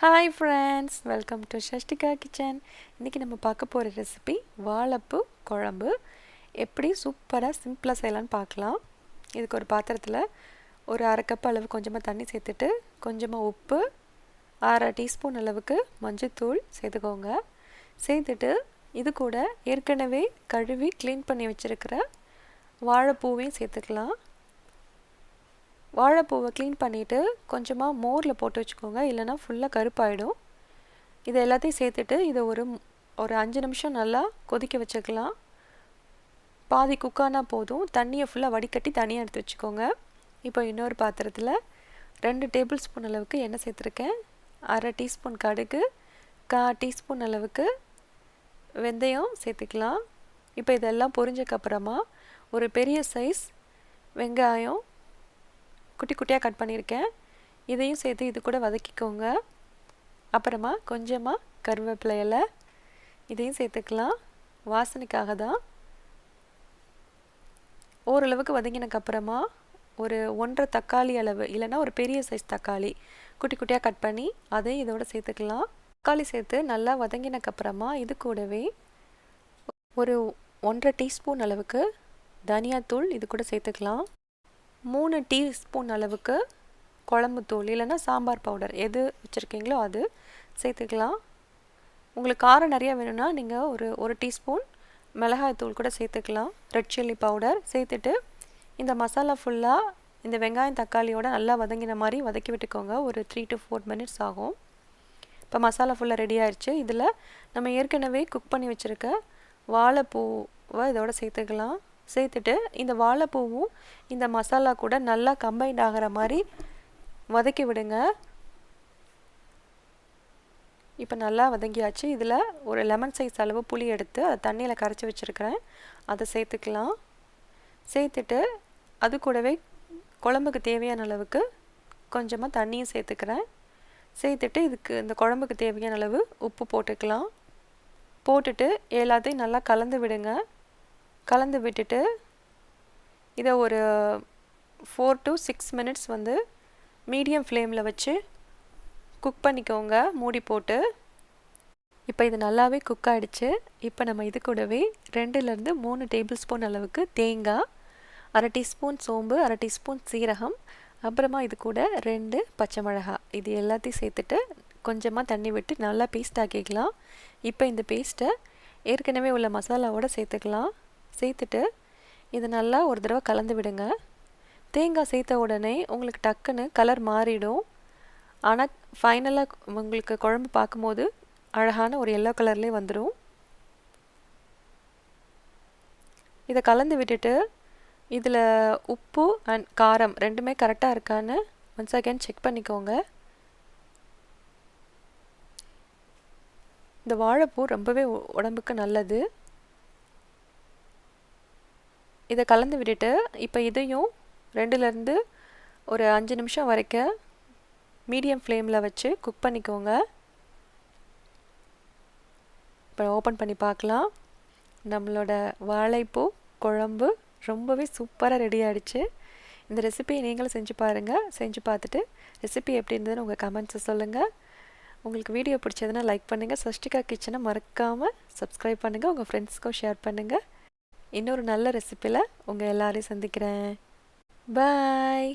Hi friends, welcome to Shastika kitchen. இன்னைக்கு நம்ம பார்க்க போற ரெசிபி வாழைப்பூ குழம்பு. எப்படி சூப்பரா சிம்பிளா செய்யலாம்னு பார்க்கலாம். இதுக்கு ஒரு பாத்திரத்துல ஒரு 1/2 கப் அளவு கொஞ்சமா தண்ணி சேர்த்துட்டு கொஞ்சமா உப்பு 1/2 டீஸ்பூன் அளவுக்கு மஞ்சள்தூள் சேர்த்துக்கோங்க. சேர்த்துட்டு இது கூட ஏற்கனவே கழுவி க்ளீன் பண்ணி வச்சிருக்கிற வாழைப்பூவையும் சேர்த்துக்கலாம். வாழைப்பூவை க்ளீன் பண்ணிவிட்டு கொஞ்சமாக மோரில் போட்டு வச்சுக்கோங்க, இல்லைனா ஃபுல்லாக கருப்பாயிடும். இதை எல்லாத்தையும் சேர்த்துட்டு இதை ஒரு 5 நிமிஷம் நல்லா கொதிக்க வச்சுக்கலாம். பாதி குக்கானா போதும். தண்ணியை ஃபுல்லாக வடிகட்டி தனியாக எடுத்து வச்சுக்கோங்க. இப்போ இன்னொரு பாத்திரத்தில் 2 டேபிள் ஸ்பூன் அளவுக்கு எண்ணெய் சேர்த்துருக்கேன். 1/2 டீஸ்பூன் கடுகு, 1/4 டீஸ்பூன் அளவுக்கு வெந்தயம் சேர்த்துக்கலாம். இப்போ இதெல்லாம் பொரிஞ்சக்கப்புறமா ஒரு பெரிய சைஸ் வெங்காயம் குட்டி குட்டியாக கட் பண்ணியிருக்கேன், இதையும் சேர்த்து இது கூட வதக்கிக்கோங்க. அப்புறமா கொஞ்சமாக கருவேப்பிலை இலை இதையும் சேர்த்துக்கலாம், வாசனைக்காக தான். ஓரளவுக்கு வதங்கினக்கப்புறமா ஒரு 1.5 தக்காளி அளவு, இல்லைனா ஒரு பெரிய சைஸ் தக்காளி குட்டி குட்டியாக கட் பண்ணி அதையும் இதோட சேர்த்துக்கலாம். தக்காளி சேர்த்து நல்லா வதங்கினக்கப்புறமா இது கூடவே ஒரு 1.5 டீஸ்பூன் அளவுக்கு தனியாத்தூள் இது கூட சேர்த்துக்கலாம். 3 டீஸ்பூன் அளவுக்கு குழம்புத்தூள், இல்லைன்னா சாம்பார் பவுடர் எது வச்சுருக்கீங்களோ அது சேர்த்துக்கலாம். உங்களுக்கு காரம் நிறையா வேணும்னா நீங்கள் ஒரு டீஸ்பூன் மிளகாய் தூள் கூட சேர்த்துக்கலாம், ரெட் சில்லி பவுடர் சேர்த்துட்டு இந்த மசாலா ஃபுல்லாக இந்த வெங்காயம் தக்காளியோட நல்லா வதங்கின மாதிரி வதக்கி விட்டுக்கோங்க. ஒரு 3 to 4 மினிட்ஸ் ஆகும். இப்போ மசாலா ஃபுல்லாக ரெடி ஆயிடுச்சு. இதில் நம்ம ஏற்கனவே குக் பண்ணி வச்சுருக்க வாழைப்பூவை இதோட சேர்த்துக்கலாம். சேர்த்துட்டு இந்த வாழைப்பூவும் இந்த மசாலா கூட நல்லா கம்பைண்ட் ஆகிற மாதிரி வதக்கி விடுங்க. இப்போ நல்லா வதங்கியாச்சு. இதில் ஒரு லெமன் சைஸ் அளவு புளி எடுத்து அதை தண்ணியில் கரைச்சி வச்சுருக்கிறேன், அதை சேர்த்துக்கலாம். சேர்த்துட்டு அது கூடவே குழம்புக்கு தேவையான அளவுக்கு கொஞ்சமாக தண்ணியும் சேர்த்துக்கிறேன். சேர்த்துட்டு இந்த குழம்புக்கு தேவையான அளவு உப்பு போட்டுக்கலாம். போட்டுட்டு எல்லாத்தையும் நல்லா கலந்து விடுங்க. கலந்து விட்டுட்டு இதை ஒரு 4 to 6 மினிட்ஸ் மீடியம் ஃப்ளேமில் வச்சு குக் பண்ணிக்கோங்க, மூடி போட்டு. இப்போ இது நல்லாவே குக் ஆகிடுச்சு. இப்போ நம்ம இது கூடவே 2 to 3 டேபிள் ஸ்பூன் அளவுக்கு தேங்காய், 1/2 டீஸ்பூன் சோம்பு, 1/2 டீஸ்பூன் சீரகம், அப்புறமா இது கூட 2 பச்சை மிளகாய் இது எல்லாத்தையும் சேர்த்துட்டு கொஞ்சமாக தண்ணி விட்டு நல்லா பேஸ்ட் ஆக்கிக்கலாம். இப்போ இந்த பேஸ்ட்டை ஏற்கனவே உள்ள மசாலாவோடு சேர்த்துக்கலாம். சேர்த்துட்டு இதை நல்லா ஒரு தடவை கலந்து விடுங்க. தேங்காய் சேர்த்த உடனே உங்களுக்கு டக்குன்னு கலர் மாறிடும், ஆனால் ஃபைனலாக உங்களுக்கு குழம்பு பார்க்கும்போது அழகான ஒரு எல்லோ கலர்லேயே வந்துடும். இதை கலந்து விட்டுட்டு இதில் உப்பு அண்ட் காரம் ரெண்டுமே கரெக்டாக இருக்கான்னு ஒன்ஸ் அகேன் செக் பண்ணிக்கோங்க. இந்த வாழைப்பூ ரொம்பவே உடம்புக்கு நல்லது. இதை கலந்து விட்டுட்டு இப்போ இதையும் 2 ஒரு 5 நிமிஷம் வரைக்கும் மீடியம் ஃப்ளேமில் வச்சு குக் பண்ணிக்கோங்க. இப்போ ஓப்பன் பண்ணி பார்க்கலாம். நம்மளோட வாழைப்பூ குழம்பு ரொம்பவே சூப்பராக ரெடி ஆகிடுச்சு. இந்த ரெசிபியை நீங்களும் செஞ்சு பாருங்கள். செஞ்சு பார்த்துட்டு ரெசிபி எப்படி இருந்ததுன்னு உங்கள் கமெண்ட்ஸை சொல்லுங்கள். உங்களுக்கு வீடியோ பிடிச்சதுன்னா லைக் பண்ணுங்கள். சஷ்டிகா கிச்சனை மறக்காமல் சப்ஸ்கிரைப் பண்ணுங்கள். உங்கள் ஃப்ரெண்ட்ஸ்க்கும் ஷேர் பண்ணுங்கள். இன்னொரு நல்ல ரெசிபியில் உங்கள் எல்லாரையும் சந்திக்கிறேன். பாய்.